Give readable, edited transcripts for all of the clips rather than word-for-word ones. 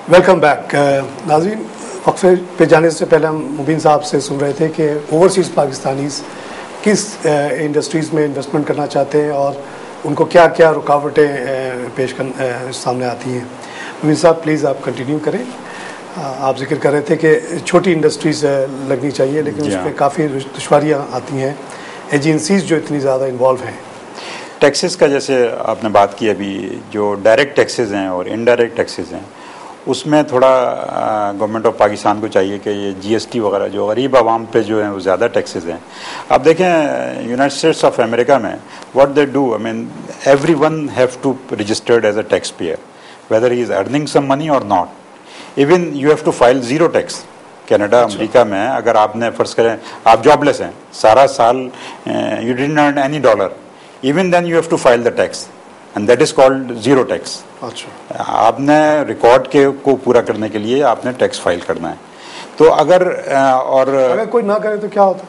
Welcome back. नाज़रीन, वक्फे पे जाने से पहले हम मुबीन साहब से सुन रहे थे कि ओवरसीज़ पाकिस्तानीज़ किस इंडस्ट्रीज़ में इन्वेस्टमेंट करना चाहते हैं और उनको क्या क्या रुकावटें सामने आती हैं। मुबीन साहब, प्लीज़ आप कंटिन्यू करें। आप जिक्र कर रहे थे कि छोटी इंडस्ट्रीज़ लगनी चाहिए, लेकिन उसमें काफ़ी दुश्वारियाँ आती हैं, एजेंसीज़ जो इतनी ज़्यादा इन्वॉल्व हैं। टैक्सेस का जैसे आपने बात की, अभी जो डायरेक्ट टैक्सेस हैं और इनडायरेक्ट टैक्सेस हैं, उसमें थोड़ा गवर्नमेंट ऑफ पाकिस्तान को चाहिए कि ये जीएसटी वगैरह जो गरीब आवाम पे जो है वो ज़्यादा टैक्सेस हैं। आप देखें यूनाइटेड स्टेट्स ऑफ अमेरिका में what they do, I mean everyone have to registered as a tax payer whether he is earning some money और not. Even you have to file zero tax. Canada, America में अगर आपने फ़र्ज़ करें आप jobless हैं, सारा साल you didn't earn any dollar, even then you have to file the tax and that is called zero tax. अच्छा, आपने रिकॉर्ड के को पूरा करने के लिए आपने टैक्स फाइल करना है। तो अगर कोई ना करे तो क्या होता है?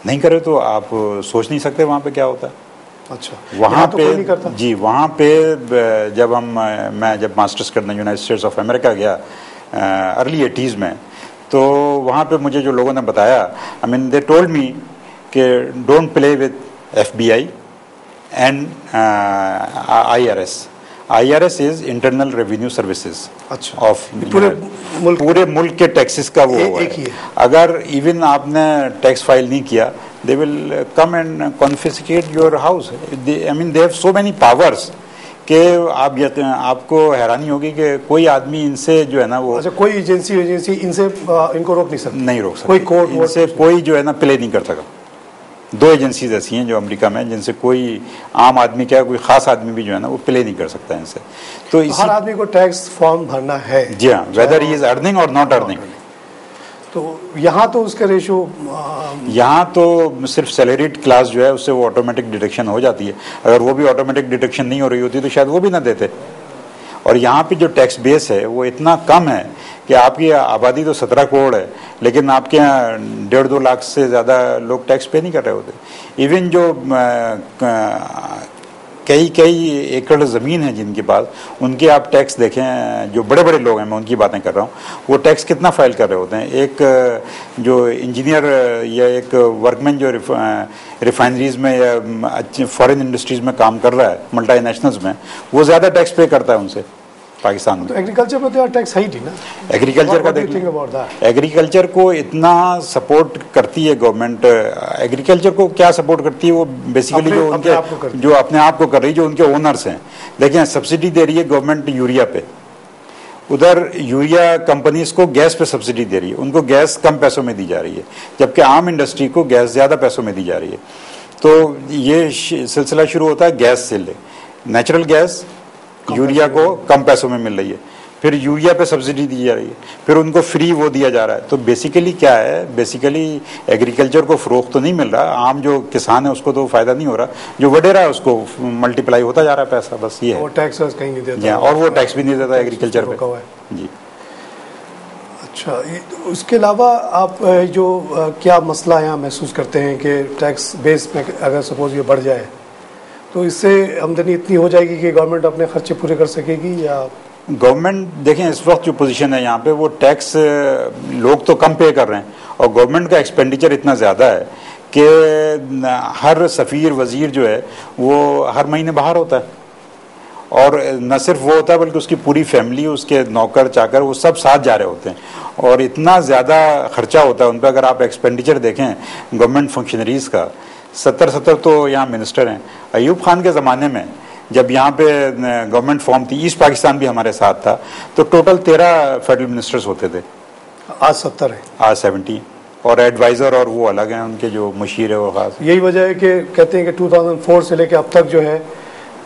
नहीं करे तो आप सोच नहीं सकते वहाँ पे क्या होता है। अच्छा, वहाँ तो पे कोई नहीं करता। जी, वहाँ पे मैं जब मास्टर्स करने यूनाइटेड स्टेट्स ऑफ अमेरिका गया अर्ली 80s में, तो वहाँ पे मुझे जो लोगों ने बताया, I mean they told me कि don't play with FBI and IRS is internal revenue services of पूरे मुल्क के टैक्सेस का वो एक ही है। अगर इवन आपने टैक्स फाइल नहीं किया, they will come and confiscate your house. I mean they have so many powers कि आपको हैरानी होगी कि कोई आदमी इनसे जो है ना वो, अच्छा, कोई एजेंसी इनसे इनको रोक नहीं सकती, नहीं रोक सकती, कोई कोर्ट इनसे कोई जो है ना प्ले नहीं कर सका। दो एजेंसीज ऐसी हैं जो अमेरिका में, जिनसे कोई आम आदमी क्या कोई खास आदमी भी जो है ना वो प्ले नहीं कर सकता इनसे। तो हर आदमी को टैक्स फॉर्म भरना है। जी हाँ, वेदर ही इज अर्निंग और नॉट अर्निंग। तो यहाँ तो उसका रेशो, यहाँ तो सिर्फ सैलरीड क्लास जो है उससे वो ऑटोमेटिक डिडक्शन हो जाती है। अगर वो भी ऑटोमेटिक डिडक्शन नहीं हो रही होती तो शायद वो भी ना देते। और यहाँ पे जो टैक्स बेस है वो इतना कम है कि आपकी आबादी तो 17 करोड़ है, लेकिन आपके यहाँ 1.5-2 लाख से ज़्यादा लोग टैक्स पे नहीं कर रहे होते। इवन जो कई एकड़ ज़मीन है जिनके पास, उनके आप टैक्स देखें, जो बड़े बड़े लोग हैं, मैं उनकी बातें कर रहा हूँ, वो टैक्स कितना फाइल कर रहे होते हैं। एक जो इंजीनियर या एक वर्कमैन जो रिफाइनरीज में या फॉरेन इंडस्ट्रीज़ में काम कर रहा है, मल्टीनेशनल्स में, वो ज़्यादा टैक्स पे करता है उनसे पाकिस्तान में। तो एग्रीकल्चर पर तो टैक्स है ही नहीं ना। एग्रीकल्चर का देखिए, एग्रीकल्चर को इतना सपोर्ट करती है गवर्नमेंट। एग्रीकल्चर को क्या सपोर्ट करती है, वो बेसिकली जो अपने आप को कर रही है, जो उनके ओनर्स हैं। देखिए, सब्सिडी दे रही है गवर्नमेंट यूरिया पे, उधर यूरिया कंपनीज को गैस पे सब्सिडी दे रही है, उनको गैस कम पैसों में दी जा रही है, जबकि आम इंडस्ट्री को गैस ज़्यादा पैसों में दी जा रही है। तो ये सिलसिला शुरू होता है गैस से, नेचुरल गैस यूरिया को कम पैसों में मिल रही है, फिर यूरिया पे सब्सिडी दी जा रही है, फिर उनको फ्री वो दिया जा रहा है। तो बेसिकली क्या है, बेसिकली एग्रीकल्चर को फ़रोग़ तो नहीं मिल रहा, आम जो किसान है उसको तो फ़ायदा नहीं हो रहा, जो वडेरा है उसको मल्टीप्लाई होता जा रहा है पैसा, बस ये है। वो टैक्स कहीं नहीं देता, और वो टैक्स भी नहीं देता एग्रीकल्चर पे। जी, अच्छा, उसके अलावा आप जो क्या मसला यहाँ महसूस करते हैं कि टैक्स बेस में अगर सपोज ये बढ़ जाए तो इससे आमदनी इतनी हो जाएगी कि गवर्नमेंट अपने खर्चे पूरे कर सकेगी? या गवर्नमेंट, देखें इस वक्त जो पोजीशन है यहाँ पे, वो टैक्स लोग तो कम पे कर रहे हैं और गवर्नमेंट का एक्सपेंडिचर इतना ज़्यादा है कि हर सफ़ीर वज़ीर जो है वो हर महीने बाहर होता है। और न सिर्फ वो होता है बल्कि उसकी पूरी फैमिली, उसके नौकर चाकर, वो सब साथ जा रहे होते हैं और इतना ज़्यादा खर्चा होता है उन पर। अगर आप एक्सपेंडिचर देखें गवर्नमेंट फंक्शनरीज़ का, 70 तो यहाँ मिनिस्टर हैं। अयूब खान के ज़माने में जब यहाँ पे गवर्नमेंट फॉर्म थी, ईस्ट पाकिस्तान भी हमारे साथ था, तो टोटल 13 फेडरल मिनिस्टर्स होते थे। आज 70 है, आज 70, और एडवाइज़र और वो अलग हैं, उनके जो मुशीर है वो खास। यही वजह है कि कहते हैं कि 2004 से लेकर अब तक जो है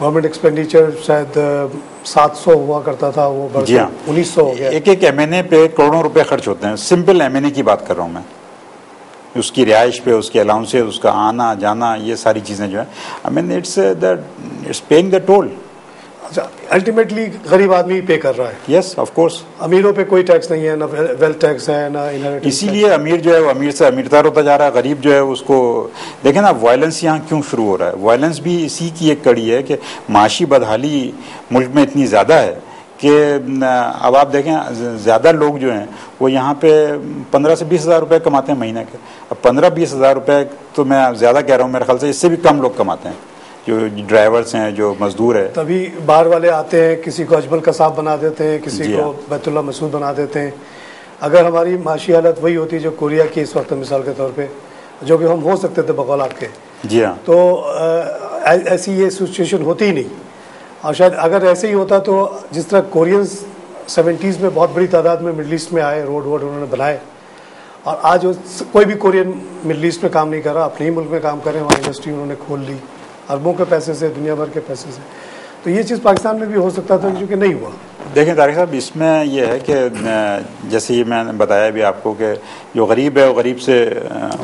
गवर्नमेंट एक्सपेंडिचर शायद 700 हुआ करता था, वो बढ़ जी हाँ 1900 हो गया। एक MNA पे करोड़ों रुपए खर्च होते हैं। सिंपल MNA की बात कर रहा हूँ मैं, उसकी रिहाइश पे, उसके अलाउंसेस, उसका आना जाना, ये सारी चीज़ें जो है, I mean it's paying the toll. अच्छा, अल्टीमेटली गरीब आदमी पे कर रहा है। Yes, of course. अमीरों पे कोई टैक्स नहीं है, ना वेल्थ टैक्स है, ना इनहेरिटेंस। इसीलिए अमीर जो है वो अमीर से अमीरतर होता जा रहा है, गरीब जो है उसको देखें ना। वायलेंस यहाँ क्यों शुरू हो रहा है? वायलेंस भी इसी की एक कड़ी है कि माशी बदहाली मुल्क में इतनी ज़्यादा है कि अब आप देखें ज़्यादा लोग जो हैं वो यहाँ पे 15 से 20 हज़ार रुपये कमाते हैं महीने के। अब 15-20 हज़ार रुपये तो मैं ज़्यादा कह रहा हूँ, मेरे ख्याल से इससे भी कम लोग कमाते हैं जो ड्राइवर्स हैं, जो मजदूर है। तभी बाहर वाले आते हैं, किसी को अजमल कसाब बना देते हैं, किसी को बैतुल्ला मसूद बना देते हैं। अगर हमारी माशी हालत वही होती जो कोरिया की इस वक्त मिसाल के तौर पे, जो कि हम हो सकते थे बकौल आपके, जी हाँ, तो ऐसी ये सिचुएशन होती ही नहीं। और शायद अगर ऐसे ही होता तो जिस तरह कोरियंस 70s में बहुत बड़ी तादाद में मिडल ईस्ट में आए, रोड उन्होंने बनाए, और आज कोई भी कोरियन मिडल ईस्ट में काम नहीं कर रहा, अपने ही मुल्क में काम कर रहे हैं, वहाँ इंडस्ट्री उन्होंने खोल ली अरबों के पैसे से, दुनिया भर के पैसे से। तो ये चीज़ पाकिस्तान में भी हो सकता था, जो कि नहीं हुआ। देखें तारिक साहब, इसमें यह है कि जैसे ये मैंने बताया भी आपको कि जो गरीब है वो गरीब से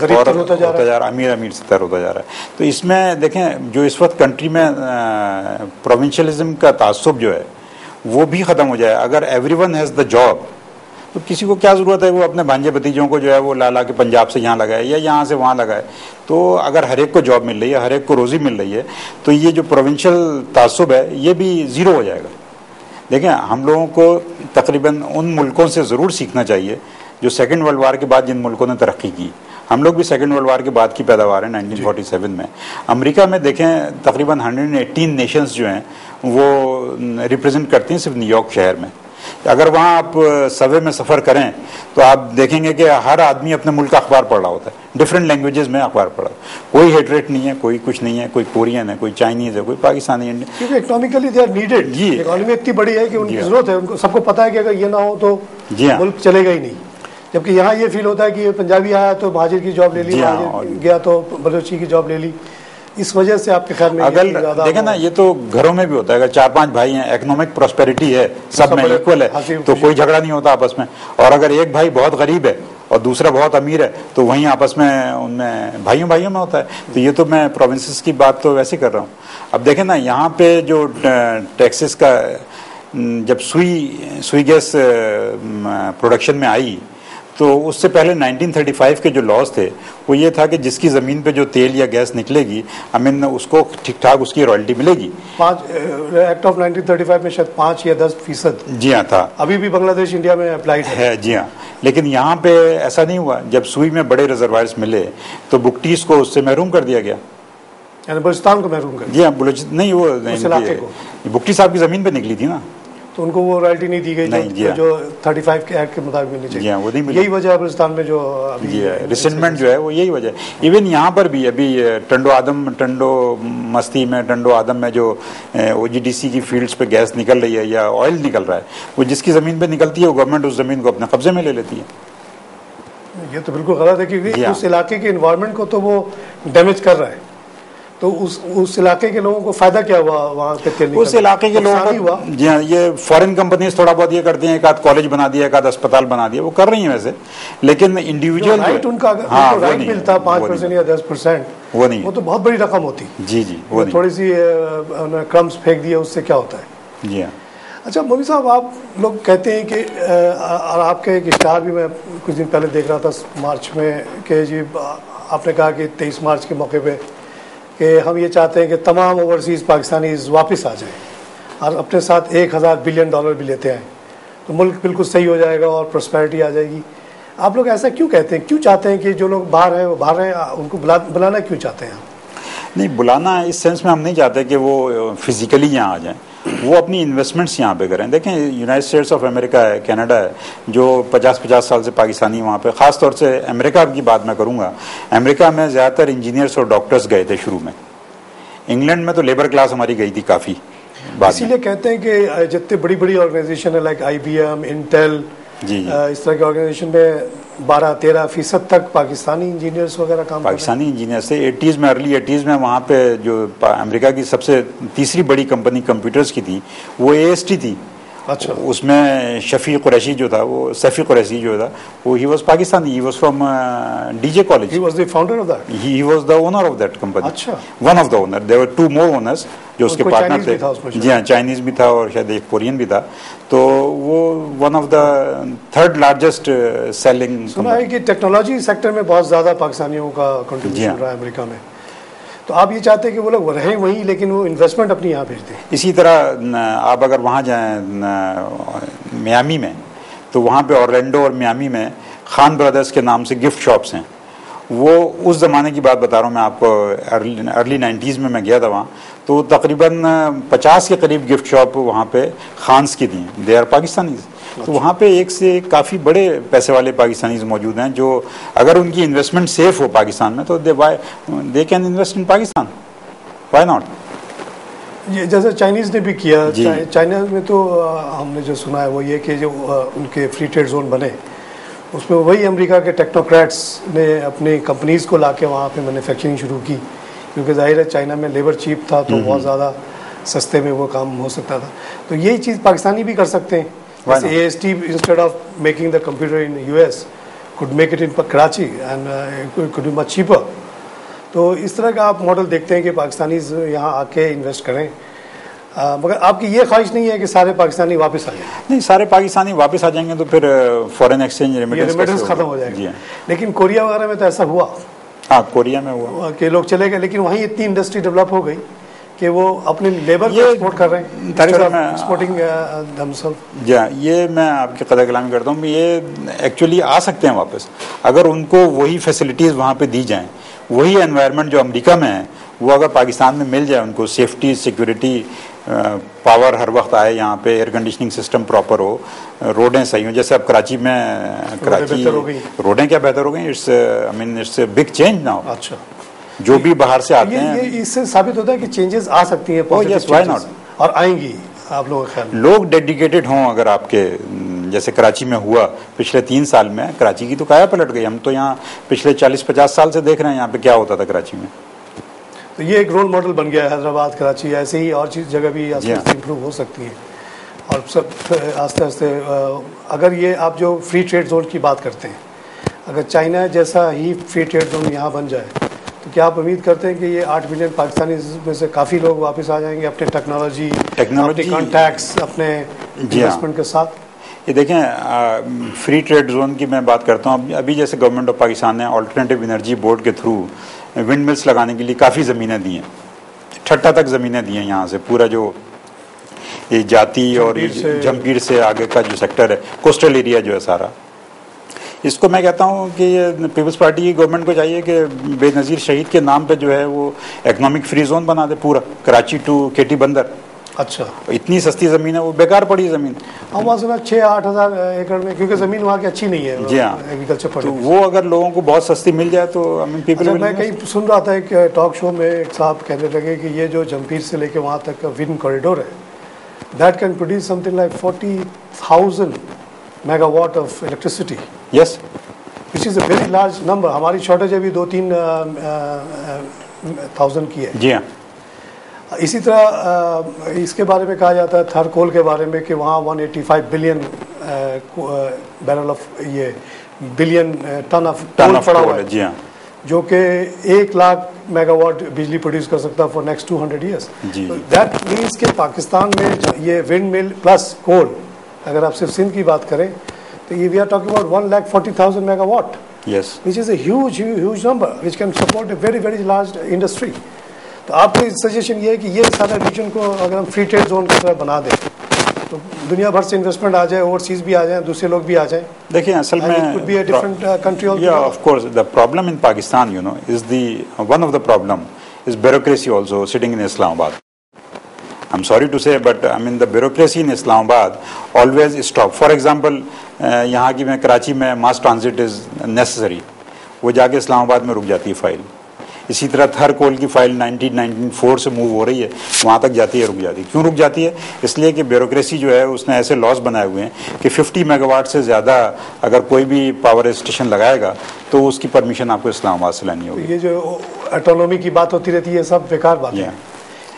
गरीब होता जा रहा है, अमीर से तर होता जा रहा है। तो इसमें देखें जो इस वक्त कंट्री में प्रोविंशियलिज्म का तासुब जो है वो भी ख़त्म हो जाए। अगर एवरीवन हैज़ द जॉब तो किसी को क्या ज़रूरत है वो अपने भांजे भतीजों को जो है वो ला के पंजाब से यहाँ लगाए या यहाँ से वहाँ लगाए। तो अगर हर एक को जॉब मिल रही है, हर एक को रोज़ी मिल रही है, तो ये जो प्रोविंशियल तासुब है ये भी ज़ीरो हो जाएगा। देखें हम लोगों को तकरीबन उन मुल्कों से ज़रूर सीखना चाहिए जो सेकेंड वर्ल्ड वार के बाद जिन मुल्कों ने तरक्की की। हम लोग भी सेकेंड वर्ल्ड वार के बाद की पैदावार है 1947 में। अमेरिका में देखें तकरीबन 118 नेशंस जो हैं वो रिप्रेजेंट करती हैं सिर्फ न्यूयॉर्क शहर में। अगर वहाँ आप सबवे में सफ़र करें तो आप देखेंगे कि हर आदमी अपने मुल्क का अखबार पढ़ रहा होता है, डिफरेंट लैंग्वेजेस में अखबार पढ़ा। कोई हेटरेट नहीं है, कोई कुछ नहीं है, कोई कोरियन है, कोई चाइनीज़ है, कोई पाकिस्तानी है, क्योंकि इकोनॉमिकली दे आर नीडेड। जी, इकोनॉमी इतनी बड़ी है कि उनकी ज़रूरत है, उनको सबको पता है कि अगर ये ना हो तो मुल्क चलेगा ही नहीं। जबकि यहाँ ये फील होता है कि पंजाबी आया तो महाजिर की जॉब ले ली, गया तो बलोची की जॉब ले ली। इस वजह से आपके ख्याल में अगर देखें ना, ये तो घरों में भी होता है। अगर 4-5 भाई हैं, इकोनॉमिक प्रॉस्पेरिटी है, सब में इक्वल है, तो कोई झगड़ा नहीं होता आपस में। और अगर एक भाई बहुत गरीब है और दूसरा बहुत अमीर है तो वहीं आपस में उनमें भाइयों में होता है। तो ये तो मैं प्रोविंसेस की बात तो वैसे कर रहा हूँ। अब देखें ना, यहाँ पे जो टैक्सेस का जब सुई गैस प्रोडक्शन में आई तो उससे पहले 1935 के जो लॉज थे वो ये था कि जिसकी ज़मीन पे जो तेल या गैस निकलेगी उसको ठीक ठाक उसकी रॉयल्टी मिलेगी। एक्ट ऑफ 1935 में शायद 5 या 10% जी हाँ था। अभी भी बांग्लादेश इंडिया में अप्लाइड है। जी हाँ, लेकिन यहाँ पे ऐसा नहीं हुआ। जब सुई में बड़े रिजर्वायर्स मिले तो बुकटीज को उससे महरूम कर दिया गया, बलूचिस्तान को महरूम कर दिया। जी हाँ, नहीं वो बुकटी साहब की ज़मीन पे निकली थी ना, तो उनको वो रॉयल्टी नहीं दी गई जो 35 के एक्ट के मुताबिक मिलनी चाहिए। वो नहीं मिली। यही वजह है बलूचिस्तान में जो अभी रिसेंटमेंट जो है वो यही वजह है। इवन यहाँ पर भी अभी टंडो मस्ती में टंडो आदम में जो OGDC की फील्ड्स पे गैस निकल रही है या ऑयल निकल रहा है, वो जिसकी ज़मीन पे निकलती है वो गवर्नमेंट उस ज़मीन को अपने कब्जे में ले लेती है। ये तो बिल्कुल गलत है, क्योंकि उस इलाके के इन्वायरमेंट को तो वो डैमेज कर रहा है। तो उस इलाके के लोगों को फायदा क्या हुआ वहाँ पे तेल? उस इलाके के लोगों को जी हाँ, ये फॉरेन कंपनीज थोड़ा बहुत ये करती हैं, एक आध कॉलेज बना दिया, एक आध अस्पताल बना दिया, वो कर रही हैं वैसे। लेकिन इंडिविजुअल राइट उनका राइट मिलता 5% या 10%, वो नहीं, वो तो बहुत बड़ी रकम होती। जी वो थोड़ी सी क्रम्स फेंक दिया, उससे क्या होता है? जी हाँ। अच्छा मोदी साहब, आप लोग कहते हैं कि और आपके एक स्टार भी मैं कुछ दिन पहले देख रहा था मार्च में कि जी आपने कहा कि 23 मार्च के मौके पे कि हम ये चाहते हैं कि तमाम ओवरसीज़ पाकिस्तानीज़ वापस आ जाएं और अपने साथ $1000 बिलियन भी लेते आएँ, तो मुल्क बिल्कुल सही हो जाएगा और प्रॉस्पेरिटी आ जाएगी। आप लोग ऐसा क्यों कहते हैं? क्यों चाहते हैं कि जो लोग बाहर हैं वो बाहर हैं, उनको बुलाना क्यों चाहते हैं? नहीं, बुलाना इस सेंस में हम नहीं चाहते कि वो फिजिकली यहाँ आ जाएं, वो अपनी इन्वेस्टमेंट्स यहाँ पे करें। देखें यूनाइटेड स्टेट्स ऑफ अमेरिका है, कनाडा है, जो 50-50 साल से पाकिस्तानी वहाँ पे, ख़ास तौर से अमेरिका की बात मैं करूँगा। अमेरिका में ज़्यादातर इंजीनियर्स और डॉक्टर्स गए थे शुरू में। इंग्लैंड में तो लेबर क्लास हमारी गई थी काफ़ी। इसीलिए कहते हैं कि जितने बड़ी ऑर्गेनाइजेशन है लाइक IBM, इंटेल, इस तरह के ऑर्गेनाइजेशन में 12-13% तक पाकिस्तानी इंजीनियर्स वगैरह काम पाकिस्तानी इंजीनियर से 80s में, अर्ली 80s में वहाँ पे जो अमेरिका की सबसे तीसरी बड़ी कंपनी कंप्यूटर्स की थी वो AST थी। अच्छा। उसमें सैफी कुरैशी जो था वो ही was Pakistani, he was from DJ college. He was the founder of that, he was the owner of that company. अच्छा। One of the owner, there were 2 more owners जो उसके पार्टनर थे। जी हाँ, चाइनीज भी था और शायद एक कोरियन भी था। तो वो one of the 3rd largest selling. सुना है कि टेक्नोलॉजी सेक्टर में बहुत ज़्यादा पाकिस्तानियों का कंट्रीब्यूशन रहा है अमेरिका में। तो आप ये चाहते हैं कि वो लोग रहें वहीं लेकिन वो इन्वेस्टमेंट अपनी यहाँ भेज दें। इसी तरह आप अगर वहाँ जाएं मियामी में, तो वहाँ पे ऑरलैंडो और मियामी में खान ब्रदर्स के नाम से गिफ्ट शॉप्स हैं। वो उस ज़माने की बात बता रहा हूँ मैं आपको, अर्ली 90s में मैं गया था वहाँ, तो तकरीबन 50 के करीब गिफ्ट शॉप वहाँ पे खान्स की थी, दे आर पाकिस्तानीज़। तो वहाँ पे एक से एक काफ़ी बड़े पैसे वाले पाकिस्तानीज़ मौजूद हैं, जो अगर उनकी इन्वेस्टमेंट सेफ हो पाकिस्तान में तो they can invest in Pakistan, why not. ये जैसे चाइनीज़ ने भी किया, चाइना में तो हमने जो सुना है वो ये कि जो उनके फ्री ट्रेड जोन बने उसमें वही अमेरिका के टेक्नोक्रेट्स ने अपनी कंपनीज़ को लाके वहाँ पे मैन्युफैक्चरिंग शुरू की, क्योंकि जाहिर है चाइना में लेबर चीप था तो बहुत ज़्यादा सस्ते में वो काम हो सकता था। तो यही चीज़ पाकिस्तानी भी कर सकते हैं, जैसे AST instead of making the computer in US could make it in Karachi and could be much cheaper. तो इस तरह का आप मॉडल देखते हैं कि पाकिस्तानीज़ यहाँ आके इन्वेस्ट करें, मगर आपकी ये ख्वाहिश नहीं है कि सारे पाकिस्तानी वापस आ जाएंगे? नहीं, सारे पाकिस्तानी वापस आ जाएंगे तो फिर फॉरेन एक्सचेंज रेमिटेंस खत्म हो जाएगा। लेकिन कोरिया वगैरह में तो ऐसा हुआ। हाँ, कोरिया में हुआ कि लोग चले गए, लेकिन वहीं इतनी इंडस्ट्री डेवलप हो गई कि वो अपने लेबर को एक्सपोर्ट कर रहे हैं, एक्सपोर्टिंग दमसेल्फ। ये मैं आपकी कदर कलामी करता हूँ, ये एक्चुअली आ सकते हैं वापस अगर उनको वही फैसिलिटीज़ वहाँ पे दी जाएँ, वही एनवायरनमेंट जो अमेरिका में है वो अगर पाकिस्तान में मिल जाए उनको, सेफ्टी, सिक्योरिटी, पावर हर वक्त आए यहाँ पे, एयर कंडीशनिंग सिस्टम प्रॉपर हो, रोडें सही हो। जैसे अब कराची में रोडें क्या बेहतर हो गई, इट्स बिग चेंज नाउ। अच्छा, जो भी बाहर से आते हैं, ये इससे साबित होता है कि चेंजेस आ सकती हैं, व्हाई नॉट, और आएंगी। आप लोगों का ख्याल, लोग डेडिकेटेड हों अगर आपके, जैसे कराची में हुआ पिछले 3 साल में, कराची की तो काया पलट गई। हम तो यहाँ पिछले 40-50 साल से देख रहे हैं यहाँ पे क्या होता था कराची में। तो ये एक रोल मॉडल बन गया है हैदराबाद, कराची, ऐसे ही और चीज़ जगह भी इम्प्रूव हो सकती है। और सब आस्ते आस्ते अगर ये आप जो फ्री ट्रेड जोन की बात करते हैं, अगर चाइना जैसा ही फ्री ट्रेड जोन यहाँ बन जाए तो क्या आप उम्मीद करते हैं कि ये 8 मिलियन पाकिस्तानी में से काफ़ी लोग वापस आ जाएंगे अपने टेक्नोलॉजी, अपने कॉन्टैक्ट्स, अपने इन्वेस्टमेंट के साथ? ये देखें, फ्री ट्रेड जोन की मैं बात करता हूँ, अभी जैसे गवर्नमेंट ऑफ पाकिस्तान ने अल्टरनेटिव एनर्जी बोर्ड के थ्रू विंड मिल्स लगाने के लिए काफ़ी ज़मीनें दी हैं, ठट्टा तक ज़मीनें दी हैं यहाँ से, पूरा जो ये जाती और जमपीर से आगे का जो सेक्टर है, कोस्टल एरिया जो है सारा, इसको मैं कहता हूँ कि ये पीपल्स पार्टी की गवर्नमेंट को चाहिए कि बेनज़ीर शहीद के नाम पे जो है वो इकोनॉमिक फ्री जोन बना दे पूरा, कराची टू केटी बंदर। अच्छा, इतनी सस्ती ज़मीन है, वो बेकार पड़ी ज़मीन। हम वहाँ सुना 6-8 हज़ार एकड़ में, क्योंकि ज़मीन वहाँ की अच्छी नहीं है। जी हाँ, एग्रीकल्चर पर, तो वो अगर लोगों को बहुत सस्ती मिल जाए तो पीपल। मैं कहीं सुन रहा था एक टॉक शो में एक साहब कहने लगे कि ये जो जमपीर से लेके वहाँ तक का विंड कॉरिडोर है, that can produce something like 40,000 megawatt of electricity. Yes, which is a very large number. हमारी शॉर्टेज अभी 2-3 थाउजेंड की है। जी हाँ। इसी तरह इसके बारे में कहा जाता है, थर कोल के बारे में, कि वहाँ 185 बिलियन बैरल ऑफ ये बिलियन टन ऑफ पड़ा हुआ है। जी हाँ, जो कि 1 लाख मेगावाट बिजली प्रोड्यूस कर सकता है for next 200 years. That means कि पाकिस्तान में ये विंड मिल प्लस कोल, अगर आप सिर्फ सिंध की बात करें तो ये we are talking about 1,40,000 megawatt, which is a huge number which can support a very large industry। तो आपकी सजेशन ये है कि ये सारा रीजन को अगर हम फ्री ट्रेड जोन की तरह बना दें तो दुनिया भर से इन्वेस्टमेंट आ जाए, ओवरसीज भी आ जाए, दूसरे लोग भी आ जाए। देखिए, असल में could be a different country also. Yeah, of course, the problem in Pakistan, you know, is one of the problem is bureaucracy also sitting in Islamabad. I'm sorry to say, but I mean the bureaucracy in Islamabad always stop. For example, यहाँ की मैं कराची में mass transit is necessary, वो जाके इस्लामाबाद में रुक जाती है फाइल। इसी तरह थर कोल की फाइल 1994 से मूव हो रही है, वहाँ तक जाती है, रुक जाती है। क्यों रुक जाती है? इसलिए कि ब्यूरोक्रेसी जो है उसने ऐसे लॉस बनाए हुए हैं कि 50 मेगावाट से ज़्यादा अगर कोई भी पावर स्टेशन लगाएगा तो उसकी परमिशन आपको इस्लामाबाद से लेनी होगी। ये जो ऑटोनॉमी की बात होती रहती है, सब बेकार बात है।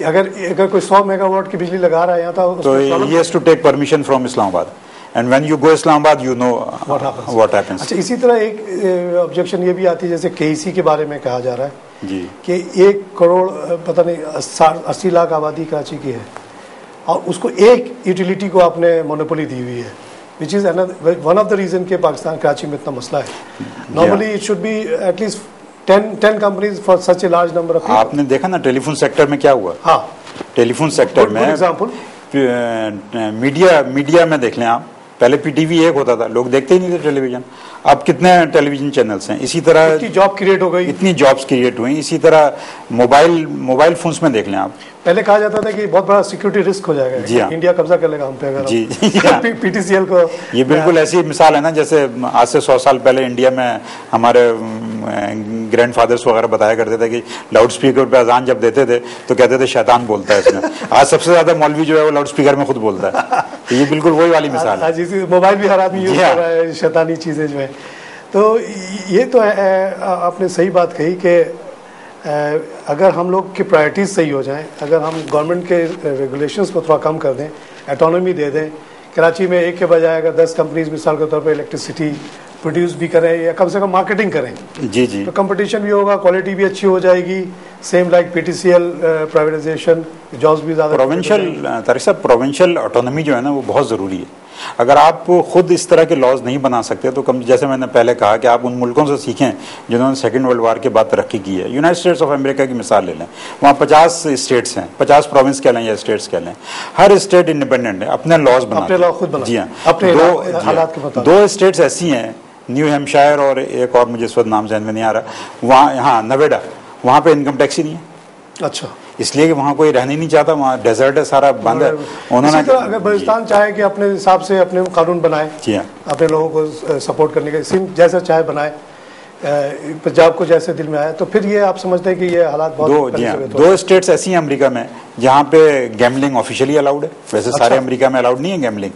अगर कोई 100 मेगावाट की बिजली लगा रहा है यहाँ तो he has to take permission from Islamabad, and when you go Islamabad you know what happens। अच्छा, इसी तरह एक ऑब्जेक्शन ये भी आती है, जैसे KEC के बारे में कहा जा रहा है जी कि 1 करोड़ पता नहीं 80 लाख आबादी कराची की है और उसको एक यूटिलिटी को आपने मोनोपोली दी हुई है, which is one of the reason के पाकिस्तान कराची में इतना मसला है। Normally it should be at least 10 companies for such a large number of. आपने देखा ना टेलीफोन सेक्टर में क्या हुआ? हाँ, टेलीफोन सेक्टर में एग्जाम्पल मीडिया में देख लें आप, पहले पीटीवी एक होता था, लोग देखते ही नहीं थे टेलीविजन, अब कितने टेलीविजन चैनल्स हैं। इसी तरह इतनी जॉब क्रिएट हो गई, इतनी जॉब्स क्रिएट हुई। इसी तरह मोबाइल फोन्स में देख लें आप, पहले कहा जाता था कि बहुत बड़ा सिक्योरिटी रिस्क हो जाएगा, जी हाँ, इंडिया कब्जा कर लेगा हम पे अगर जी पीटीसीएल को। ये बिल्कुल ऐसी मिसाल है ना, जैसे आज से 100 साल पहले इंडिया में हमारे ग्रैंडफादर्स वगैरह बताया करते थे कि लाउड स्पीकर पे अजान जब देते थे तो कहते थे शैतान बोलता है इसमें। आज सबसे ज्यादा मौलवी जो है वो लाउड स्पीकर में खुद बोलता है। तो ये बिल्कुल वही वाली मिसाल है। आज मोबाइल भी हर आदमी यूज कर रहा है, शैतानी चीजें जो है। तो ये तो है, आपने सही बात कही कि अगर हम लोग की प्रायोरिटीज सही हो जाएं, अगर हम गवर्नमेंट के रेगुलेशंस को थोड़ा कम कर दें, एटोनॉमी दे दें, कराची में एक के बजाय अगर 10 कंपनीज मिसाल के तौर पे इलेक्ट्रिसिटी प्रोड्यूस भी करें या कम से कम मार्केटिंग करें, जी जी, तो कंपटीशन भी होगा, क्वालिटी भी अच्छी हो जाएगी। Same like PTCL privatisation, jobs भी ज़्यादा। प्रोविंशियल ऑटोनॉमी जो है ना वो बहुत ज़रूरी है। अगर आप खुद इस तरह के लॉज नहीं बना सकते तो कम, जैसे मैंने पहले कहा कि आप उन मुल्कों से सीखें जिन्होंने सेकेंड वर्ल्ड वार के बाद तरक्की की है। यूनाइटेड स्टेट्स ऑफ अमेरिका की मिसाल ले लें, वहाँ 50 स्टेट्स हैं, 50 प्रोविंस कह लें या स्टेट्स कह लें, हर स्टेट इंडिपेंडेंट है, अपने लॉज बनाते। जी हाँ, दो स्टेट्स ऐसी हैं, न्यू हैम्पशायर और एक और मुझे इस वक्त नाम ध्यान में नहीं आ रहा, वहाँ, हाँ नवेडा, वहाँ पे इनकम टैक्स ही नहीं है। अच्छा, इसलिए कि वहाँ कोई रहना ही नहीं चाहता, वहाँ डेजर्ट है, सारा बंद है। उन्होंने अगर बलूचिस्तान चाहे कि अपने हिसाब से अपने कानून बनाए, जी हाँ, अपने लोगों को सपोर्ट करने के, सिंध जैसा चाहे बनाए, पंजाब को जैसे दिल में आए, तो फिर ये आप समझते हैं कि ये हालात बहुत दो स्टेट्स ऐसी हैं अमेरिका में जहाँ पे गैम्बलिंग ऑफिशियली अलाउड है। वैसे सारे अमेरिका में अलाउड नहीं है गैम्बलिंग।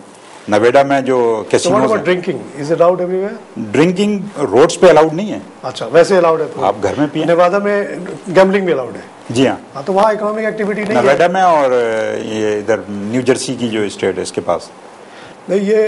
नवेडा में जो कैसीनोज हैं, drinking is allowed everywhere? Drinking roads पे अलाउड नहीं है। अच्छा, वैसे अलाउड है तो आप घर में पिए। नेवादा में गैम्बलिंग भी अलाउड है? जी हाँ, तो वहाँ इकोनॉमिक एक्टिविटी नहीं है नवेडा में, और ये इधर न्यू जर्सी की जो स्टेट है इसके पास नहीं। ये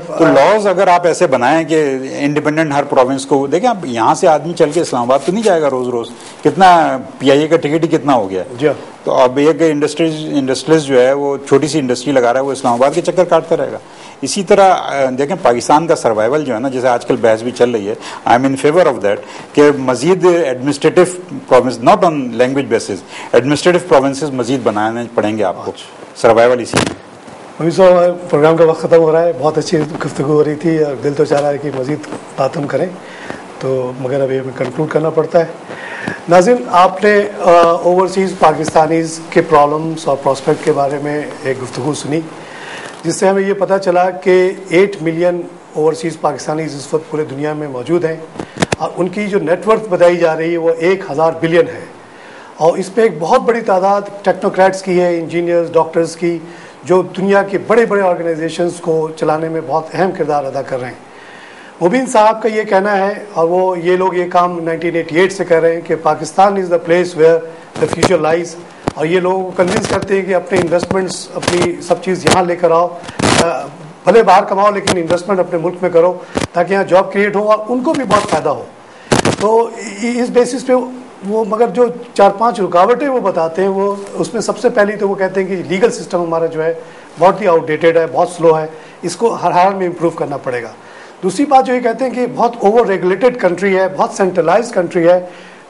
तो लॉज अगर आप ऐसे बनाएं कि इंडिपेंडेंट हर प्रोविंस को देखें। आप यहाँ से आदमी चल के इस्लामाबाद तो नहीं जाएगा रोज रोज, कितना पीआईए का टिकट ही कितना हो गया जी। तो अब एक इंडस्ट्रीज जो है वो छोटी सी इंडस्ट्री लगा रहा है, वो इस्लामाबाद के चक्कर काटता रहेगा। इसी तरह देखें पाकिस्तान का सर्वाइवल जो है ना, जैसे आजकल बहस भी चल रही है, I am in favour of that कि मजीद administrative province, not on language basis, administrative provinces मजीद बनाने पड़ेंगे आपको, सर्वाइवल इसी में। अभी प्रोग्राम का वक्त ख़त्म हो रहा है, बहुत अच्छी गुफ्तगू हो रही थी और दिल तो चाह रहा है कि मज़ीद बात हम करें, तो मगर अभी हमें कंक्लूड करना पड़ता है। नाज़रीन, आपने ओवरसीज़ पाकिस्तानीज़ के प्रॉब्लम्स और प्रॉस्पेक्ट के बारे में एक गुफ्तगू सुनी, जिससे हमें ये पता चला कि 8 मिलियन ओवरसीज़ पाकिस्तानीज़ इस वक्त पूरे दुनिया में मौजूद हैं और उनकी जो नेटवर्थ बताई जा रही है वो 1000 बिलियन है। और इस पर एक बहुत बड़ी तादाद टेक्नोक्रेट्स की है, इंजीनियर्स, डॉक्टर्स की, जो दुनिया के बड़े बड़े ऑर्गेनाइजेशंस को चलाने में बहुत अहम किरदार अदा कर रहे हैं। मुबीन साहब का ये कहना है, और वो ये लोग ये काम 1988 से कर रहे हैं कि Pakistan is the place where the future lies, और ये लोगों को कन्विंस करते हैं कि अपने इन्वेस्टमेंट्स, अपनी सब चीज़ यहाँ लेकर आओ, भले बाहर कमाओ लेकिन इन्वेस्टमेंट अपने मुल्क में करो ताकि यहाँ जॉब क्रिएट हो और उनको भी बहुत फ़ायदा हो। तो इस बेसिस पे वो, मगर जो 4-5 रुकावटें वो बताते हैं, वो उसमें सबसे पहली तो वो कहते हैं कि लीगल सिस्टम हमारा जो है बहुत ही आउटडेटेड है, बहुत स्लो है, इसको हर हाल में इम्प्रूव करना पड़ेगा। दूसरी बात जो ये कहते हैं कि बहुत ओवर रेगुलेटेड कंट्री है, बहुत सेंट्रलाइज्ड कंट्री है,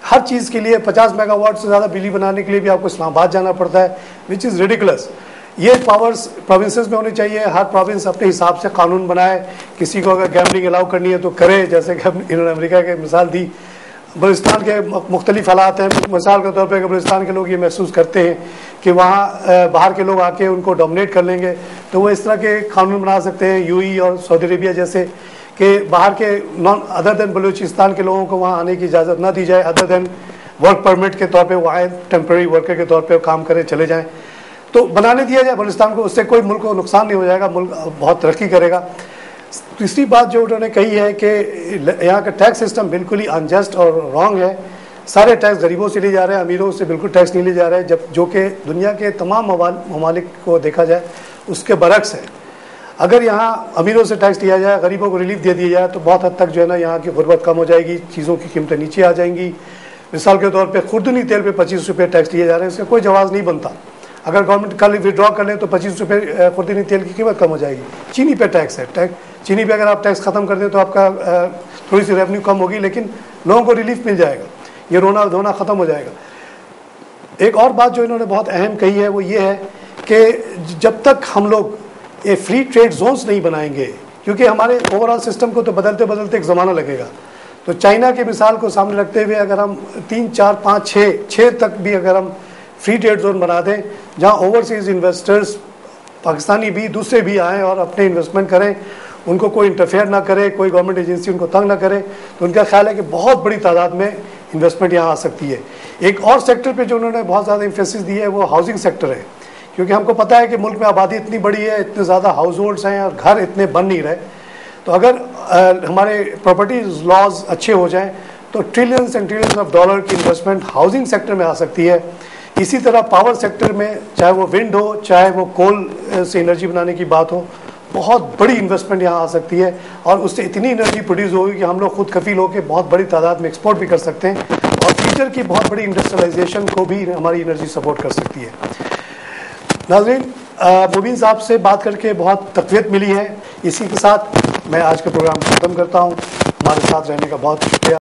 हर चीज़ के लिए 50 मेगावाट से ज़्यादा बिजली बनाने के लिए भी आपको इस्लामाबाद जाना पड़ता है, विच इज़ रिडिकुलस। ये पावर्स प्रोविंसेस में होनी चाहिए, हर प्रोविंस अपने हिसाब से कानून बनाए, किसी को अगर गैम्बलिंग अलाउ करनी है तो करे, जैसे कि इन्होंने अमेरिका की मिसाल दी। बलूचिस्तान के मुख्तलिफ हालात हैं, मिसाल के तौर पे बलूचिस्तान के लोग ये महसूस करते हैं कि वहाँ बाहर के लोग आके उनको डोमिनेट कर लेंगे, तो वो इस तरह के कानून बना सकते हैं, यूएई और सऊदी अरेबिया जैसे, कि बाहर के नॉन अदर देन बलूचिस्तान के लोगों को वहाँ आने की इजाज़त ना दी जाए, अदर देन वर्क परमिट के तौर पे वो आए, टेम्प्रेरी वर्कर के तौर पे काम करें, चले जाएँ, तो बनाने दिया जाए बलूचिस्तान को। उससे कोई मुल्क को नुकसान नहीं हो जाएगा, मुल्क बहुत तरक्की करेगा। तीसरी बात जो उन्होंने कही है कि यहाँ का टैक्स सिस्टम बिल्कुल ही अनजस्ट और रॉन्ग है, सारे टैक्स गरीबों से लिए जा रहे हैं, अमीरों से बिल्कुल टैक्स नहीं लिए जा रहे हैं, जब जो कि दुनिया के तमाम ममालिक को देखा जाए उसके बरक्स है। अगर यहाँ अमीरों से टैक्स लिया जाए, गरीबों को रिलीफ दे दिया जाए, तो बहुत हद तक जो है ना यहाँ की गुर्बत कम हो जाएगी, चीज़ों की कीमतें नीचे आ जाएंगी। मिसाल के तौर पर खुर्दनी तेल पर 25 रुपये टैक्स लिए जा रहे हैं, इसका कोई जवाब नहीं बनता। अगर गवर्नमेंट कल विड्रॉ कर ले तो 25 रुपये खुर्दनी तेल की कीमत कम हो जाएगी। चीनी पे टैक्स है, चीनी पे अगर आप टैक्स ख़त्म कर दें तो आपका थोड़ी सी रेवेन्यू कम होगी, लेकिन लोगों को रिलीफ मिल जाएगा। ये रोना धोना ख़त्म हो जाएगा। एक और बात जो इन्होंने बहुत अहम कही है वो ये है कि जब तक हम लोग ये फ्री ट्रेड जोन्स नहीं बनाएंगे, क्योंकि हमारे ओवरऑल सिस्टम को तो बदलते बदलते एक ज़माना लगेगा, तो चाइना की मिसाल को सामने रखते हुए अगर हम 3, 4, 5, 6 तक भी अगर हम फ्री ट्रेड जोन बना दें जहां ओवरसीज़ इन्वेस्टर्स पाकिस्तानी भी दूसरे भी आएँ और अपने इन्वेस्टमेंट करें, उनको कोई इंटरफेयर ना करे, कोई गवर्नमेंट एजेंसी उनको तंग ना करे, तो उनका ख्याल है कि बहुत बड़ी तादाद में इन्वेस्टमेंट यहाँ आ सकती है। एक और सेक्टर पे जो उन्होंने बहुत ज़्यादा इंफेसिस दी है वो हाउसिंग सेक्टर है, क्योंकि हमको पता है कि मुल्क में आबादी इतनी बड़ी है, इतने ज़्यादा हाउस होल्ड्स हैं और घर इतने बन नहीं रहे, तो अगर हमारे प्रॉपर्टी लॉज अच्छे हो जाएं तो trillions and trillions of dollar की इन्वेस्टमेंट हाउसिंग सेक्टर में आ सकती है। इसी तरह पावर सेक्टर में, चाहे वो विंड हो, चाहे वो कोल से एनर्जी बनाने की बात हो, बहुत बड़ी इन्वेस्टमेंट यहाँ आ सकती है और उससे इतनी एनर्जी प्रोड्यूस होगी कि हम लोग खुद कफील होकर बहुत बड़ी तादाद में एक्सपोर्ट भी कर सकते हैं और फ्यूचर की बहुत बड़ी इंडस्ट्रियलाइजेशन को भी हमारी एनर्जी सपोर्ट कर सकती है। नाज़रीन, मुबीन साहब से बात करके बहुत तक़वियत मिली है। इसी के साथ मैं आज का प्रोग्राम ख़त्म करता हूँ। हमारे साथ रहने का बहुत शुक्रिया।